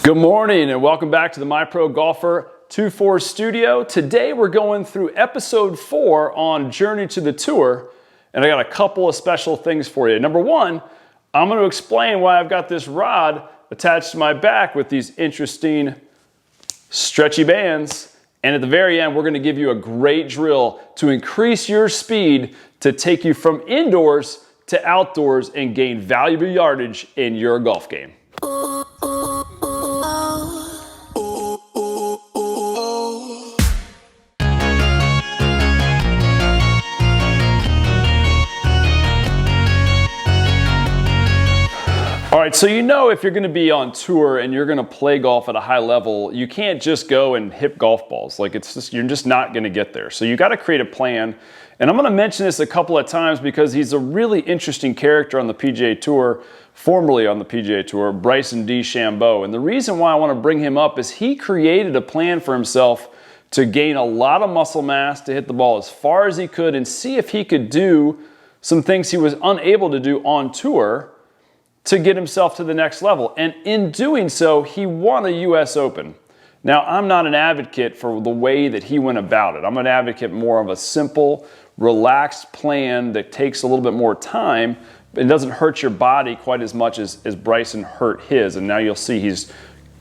Good morning and welcome back to the My Pro Golfer 2-4 studio. Today we're going through episode 4 on Journey to the Tour, and I got a couple of special things for you. Number one, I'm going to explain why I've got this rod attached to my back with these interesting stretchy bands. And at the very end, we're going to give you a great drill to increase your speed to take you from indoors to outdoors and gain valuable yardage in your golf game. All right, so you know if you're going to be on tour and you're going to play golf at a high level, you can't just go and hit golf balls. Like you're just not going to get there. So you got to create a plan. And I'm going to mention this a couple of times because he's a really interesting character on the PGA Tour, formerly on the PGA Tour, Bryson DeChambeau. And the reason why I want to bring him up is he created a plan for himself to gain a lot of muscle mass, to hit the ball as far as he could and see if he could do some things he was unable to do on tour to get himself to the next level. And in doing so, he won a US Open. Now, I'm not an advocate for the way that he went about it. I'm an advocate more of a simple, relaxed plan that takes a little bit more time and doesn't hurt your body quite as much as Bryson hurt his. And now you'll see he's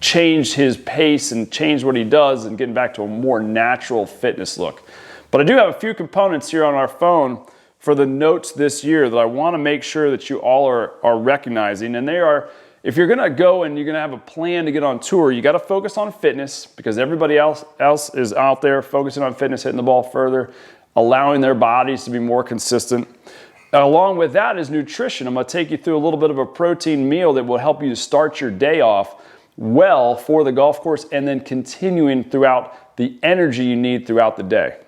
changed his pace and changed what he does and getting back to a more natural fitness look. But I do have a few components here on our phone for the notes this year that I want to make sure that you all are recognizing. And they are, if you're going to go and you're going to have a plan to get on tour, you got to focus on fitness because everybody else is out there focusing on fitness, hitting the ball further, allowing their bodies to be more consistent. Along with that is nutrition. I'm going to take you through a little bit of a protein meal that will help you to start your day off well for the golf course and then continuing throughout the energy you need throughout the day.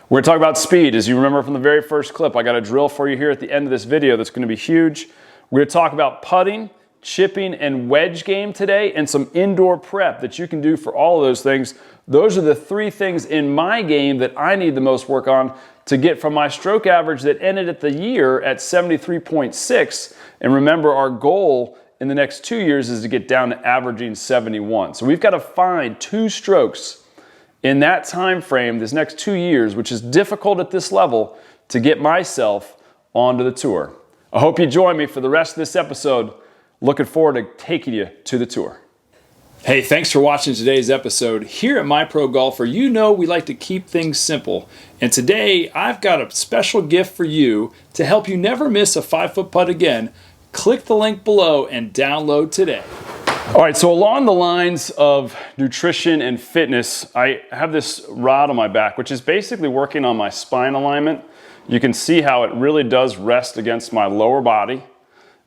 We're going to talk about speed. As you remember from the very first clip, I got a drill for you here at the end of this video that's going to be huge. We're going to talk about putting, chipping, and wedge game today and some indoor prep that you can do for all of those things. Those are the 3 things in my game that I need the most work on to get from my stroke average that ended at the year at 73.6. And remember, our goal in the next 2 years is to get down to averaging 71. So we've got to find 2 strokes in that time frame, this next 2 years, which is difficult at this level, to get myself onto the tour. I hope you join me for the rest of this episode. Looking forward to taking you to the tour. Hey, thanks for watching today's episode. Here at My Pro Golfer, you know we like to keep things simple. And today, I've got a special gift for you to help you never miss a 5-foot putt again. Click the link below and download today. All right, so along the lines of nutrition and fitness, I have this rod on my back, which is basically working on my spine alignment. You can see how it really does rest against my lower body,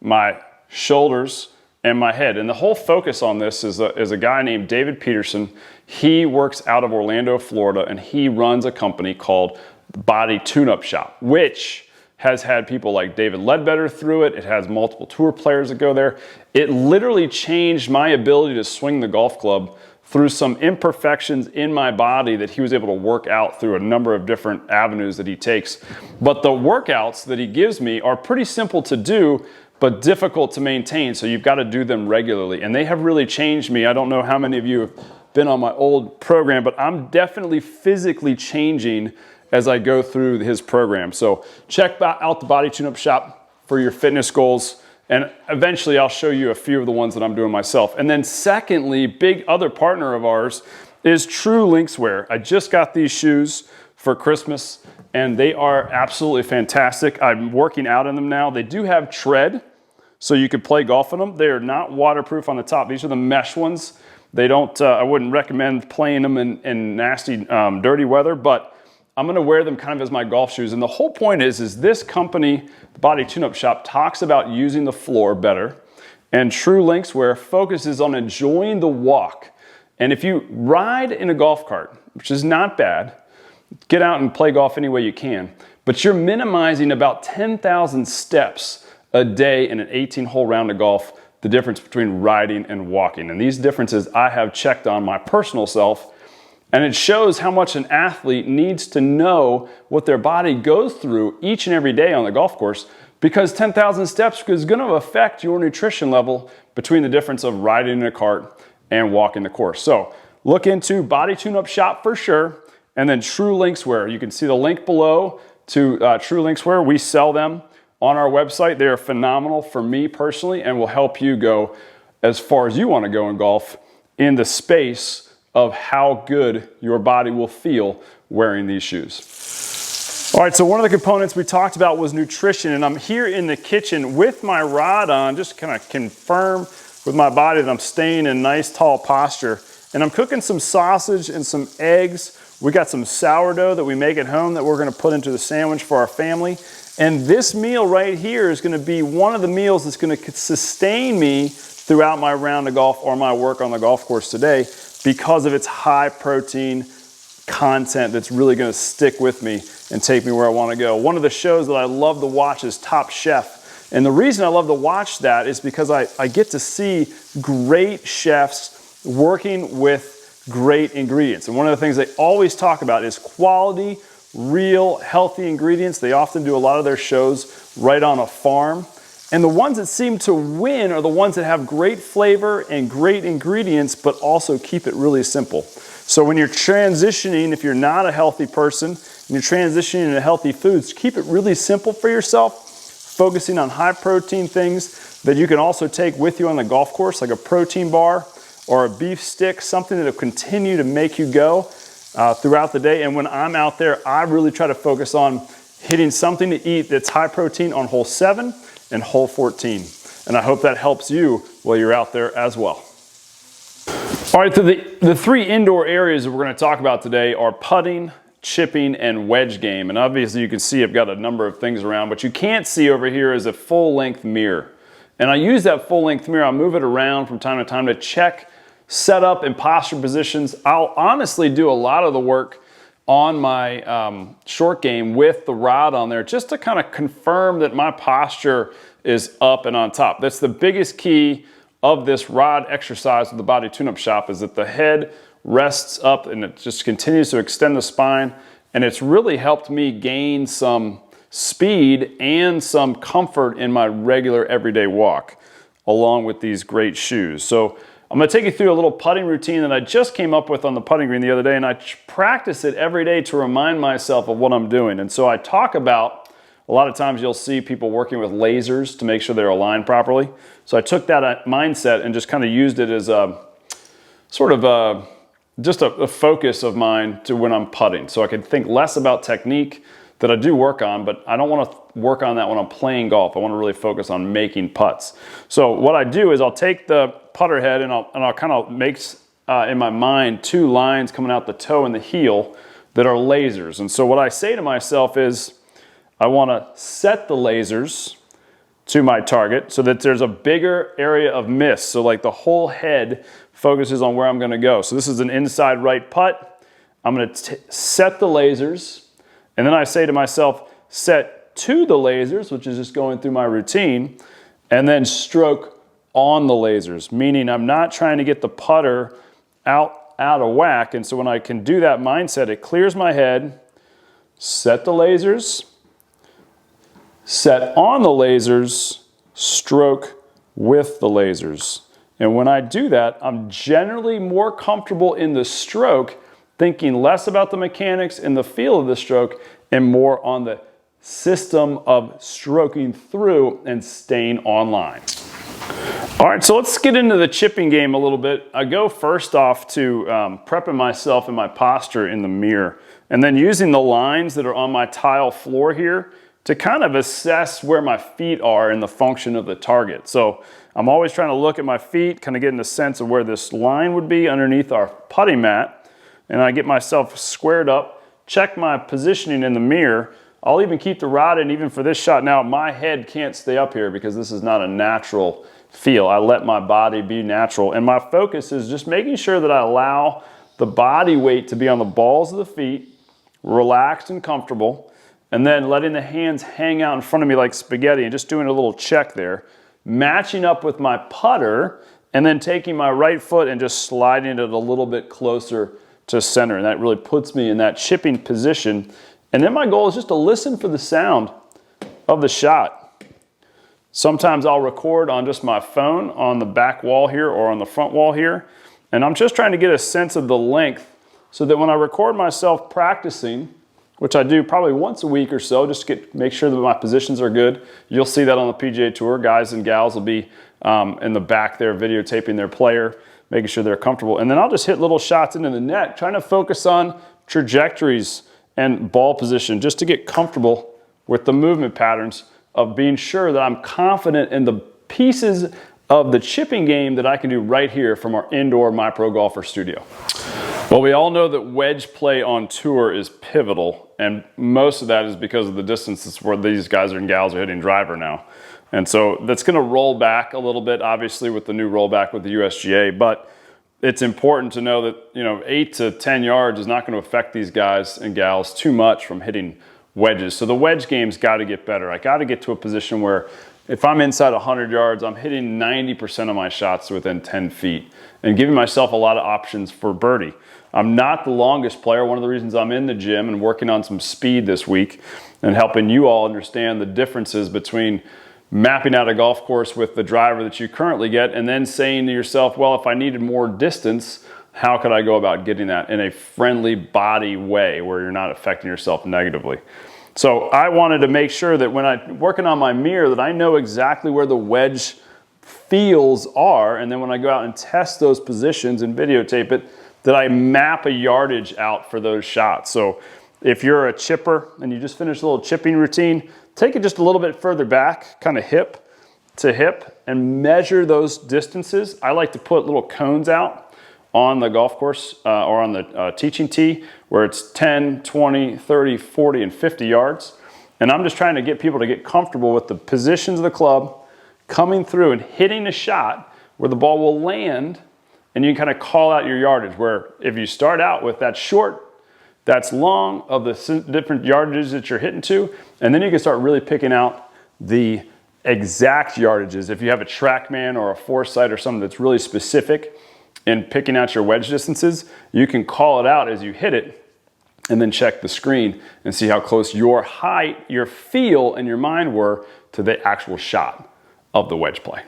my shoulders, and my head. And the whole focus on this is a guy named David Peterson. He works out of Orlando, Florida, and he runs a company called Body Tune-Up Shop, which has had people like David Ledbetter through it. It has multiple tour players that go there. It literally changed my ability to swing the golf club through some imperfections in my body that he was able to work out through a number of different avenues that he takes. But the workouts that he gives me are pretty simple to do, but difficult to maintain. So you've got to do them regularly. And they have really changed me. I don't know how many of you have been on my old program, but I'm definitely physically changing as I go through his program. So check out the Body Tune-Up Shop for your fitness goals. And eventually I'll show you a few of the ones that I'm doing myself. And then secondly, big other partner of ours is True Linkswear. I just got these shoes for Christmas and they are absolutely fantastic. I'm working out in them now. They do have tread, so you could play golf in them. They are not waterproof on the top. These are the mesh ones. They don't, I wouldn't recommend playing them in nasty, dirty weather, but I'm going to wear them kind of as my golf shoes. And the whole point is this company, the Body Tune-Up Shop, talks about using the floor better. And True Linkswear focuses on enjoying the walk. And if you ride in a golf cart, which is not bad, get out and play golf any way you can. But you're minimizing about 10,000 steps a day in an 18-hole round of golf, the difference between riding and walking. And these differences I have checked on my personal self. And it shows how much an athlete needs to know what their body goes through each and every day on the golf course because 10,000 steps is going to affect your nutrition level between the difference of riding in a cart and walking the course. So look into Body Tune-Up Shop for sure, and then True Linkswear. You can see the link below to True Linkswear. We sell them on our website. They are phenomenal for me personally and will help you go as far as you want to go in golf in the space of how good your body will feel wearing these shoes. All right, so one of the components we talked about was nutrition, and I'm here in the kitchen with my rod on, just kind of confirm with my body that I'm staying in nice tall posture. And I'm cooking some sausage and some eggs. We got some sourdough that we make at home that we're gonna put into the sandwich for our family. And this meal right here is gonna be one of the meals that's gonna sustain me throughout my round of golf or my work on the golf course today because of its high protein content that's really gonna stick with me and take me where I wanna go. One of the shows that I love to watch is Top Chef. And the reason I love to watch that is because I get to see great chefs working with great ingredients. And one of the things they always talk about is quality, real, healthy ingredients. They often do a lot of their shows right on a farm. And the ones that seem to win are the ones that have great flavor and great ingredients, but also keep it really simple. So when you're transitioning, if you're not a healthy person, and you're transitioning into healthy foods, keep it really simple for yourself, focusing on high protein things that you can also take with you on the golf course, like a protein bar or a beef stick, something that will continue to make you go throughout the day. And when I'm out there, I really try to focus on hitting something to eat that's high protein on hole 7 and hole 14. And I hope that helps you while you're out there as well. All right, so the 3 indoor areas that we're going to talk about today are putting, chipping, and wedge game. And obviously you can see I've got a number of things around, but you can't see over here is a full-length mirror. And I use that full-length mirror, I'll move it around from time to time to check setup and posture positions. I'll honestly do a lot of the work on my short game with the rod on there just to kind of confirm that my posture is up and on top. That's the biggest key of this rod exercise with the Body Tune-Up Shop, is that the head rests up and it just continues to extend the spine. And it's really helped me gain some speed and some comfort in my regular everyday walk along with these great shoes. So I'm going to take you through a little putting routine that I just came up with on the putting green the other day, and I practice it every day to remind myself of what I'm doing. And so I talk about, a lot of times you'll see people working with lasers to make sure they're aligned properly. So I took that mindset and just kind of used it as a sort of just a focus of mine to when I'm putting. So I can think less about technique that I do work on, but I don't want to work on that when I'm playing golf. I want to really focus on making putts. So what I do is I'll take the putter head and I'll kind of make in my mind 2 lines coming out the toe and the heel that are lasers. And so what I say to myself is I want to set the lasers to my target so that there's a bigger area of miss. So like the whole head focuses on where I'm going to go. So this is an inside right putt. I'm going to set the lasers, and then I say to myself, set to the lasers, which is just going through my routine, and then stroke on the lasers, meaning I'm not trying to get the putter out of whack. And so when I can do that mindset, it clears my head, set the lasers, set on the lasers, stroke with the lasers. And when I do that, I'm generally more comfortable in the stroke, thinking less about the mechanics and the feel of the stroke and more on the system of stroking through and staying online. All right, so let's get into the chipping game a little bit. I go first off to prepping myself and my posture in the mirror, and then using the lines that are on my tile floor here to kind of assess where my feet are in the function of the target. So I'm always trying to look at my feet, kind of getting a sense of where this line would be underneath our putting mat, and I get myself squared up, check my positioning in the mirror. I'll even keep the rod in even for this shot. Now, my head can't stay up here because this is not a natural feel. I let my body be natural, and my focus is just making sure that I allow the body weight to be on the balls of the feet, relaxed and comfortable, and then letting the hands hang out in front of me like spaghetti and just doing a little check there, matching up with my putter, and then taking my right foot and just sliding it a little bit closer to center. And that really puts me in that chipping position. And then my goal is just to listen for the sound of the shot. Sometimes I'll record on just my phone on the back wall here or on the front wall here. And I'm just trying to get a sense of the length so that when I record myself practicing, which I do probably once a week or so, just to make sure that my positions are good. You'll see that on the PGA Tour. Guys and gals will be in the back there videotaping their player, making sure they're comfortable. And then I'll just hit little shots into the net, trying to focus on trajectories and ball position just to get comfortable with the movement patterns of being sure that I'm confident in the pieces of the chipping game that I can do right here from our indoor My Pro Golfer studio. Well, we all know that wedge play on tour is pivotal, and most of that is because of the distances where these guys and gals are hitting driver now. And so that's going to roll back a little bit, obviously, with the new rollback with the USGA, but it's important to know that, 8 to 10 yards is not going to affect these guys and gals too much from hitting wedges. So the wedge game's got to get better. I got to get to a position where if I'm inside 100 yards, I'm hitting 90% of my shots within 10 feet and giving myself a lot of options for birdie. I'm not the longest player. One of the reasons I'm in the gym and working on some speed this week and helping you all understand the differences between mapping out a golf course with the driver that you currently get and then saying to yourself, well, if I needed more distance, how could I go about getting that in a friendly body way where you're not affecting yourself negatively? So I wanted to make sure that when I'm working on my mirror that I know exactly where the wedge feels are, and then when I go out and test those positions and videotape it, that I map a yardage out for those shots. So if you're a chipper and you just finished a little chipping routine, take it just a little bit further back, kind of hip to hip, and measure those distances. I like to put little cones out on the golf course or on the teaching tee where it's 10, 20, 30, 40, and 50 yards. And I'm just trying to get people to get comfortable with the positions of the club, coming through and hitting a shot where the ball will land, and you can kind of call out your yardage, where if you start out with that short, that's long of the different yardages that you're hitting to, and then you can start really picking out the exact yardages. If you have a TrackMan or a Foresight or something that's really specific in picking out your wedge distances, you can call it out as you hit it and then check the screen and see how close your height, your feel, and your mind were to the actual shot of the wedge play.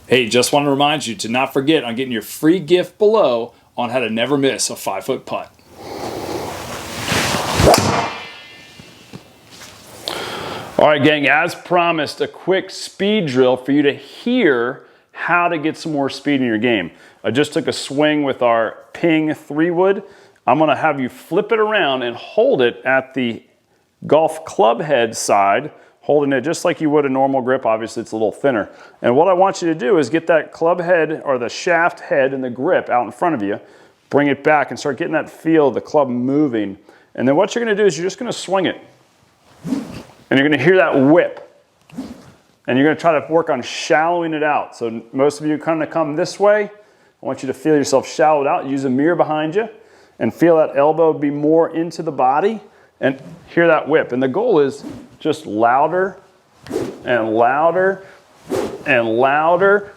Hey, just want to remind you to not forget on getting your free gift below on how to never miss a 5-foot putt. All right, gang, as promised, a quick speed drill for you to hear how to get some more speed in your game. I just took a swing with our Ping 3-wood. I'm gonna have you flip it around and hold it at the golf club head side, holding it just like you would a normal grip. Obviously, it's a little thinner. And what I want you to do is get that club head or the shaft head and the grip out in front of you, bring it back and start getting that feel of the club moving. And then what you're gonna do is you're just gonna swing it. And you're gonna hear that whip. And you're gonna try to work on shallowing it out. So most of you kind of come this way. I want you to feel yourself shallowed out. Use a mirror behind you and feel that elbow be more into the body and hear that whip. And the goal is just louder and louder and louder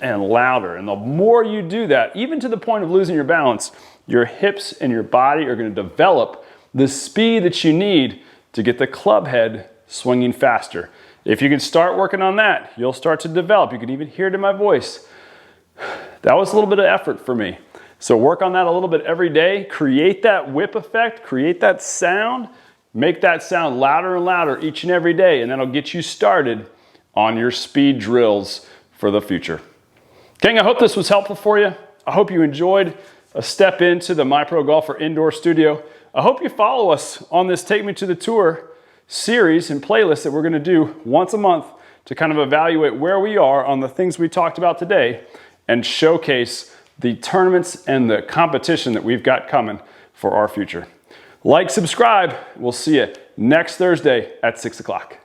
and louder. And the more you do that, even to the point of losing your balance, your hips and your body are gonna develop the speed that you need to get the club head swinging faster. If you can start working on that, you'll start to develop. You can even hear it in my voice. That was a little bit of effort for me. So work on that a little bit every day. Create that whip effect, create that sound, make that sound louder and louder each and every day, and that'll get you started on your speed drills for the future. Gang, I hope this was helpful for you. I hope you enjoyed a step into the My Pro Golfer indoor studio. I hope you follow us on this Take Me to the Tour series and playlist that we're gonna do once a month to kind of evaluate where we are on the things we talked about today and showcase the tournaments and the competition that we've got coming for our future. Like, subscribe. We'll see you next Thursday at 6 o'clock.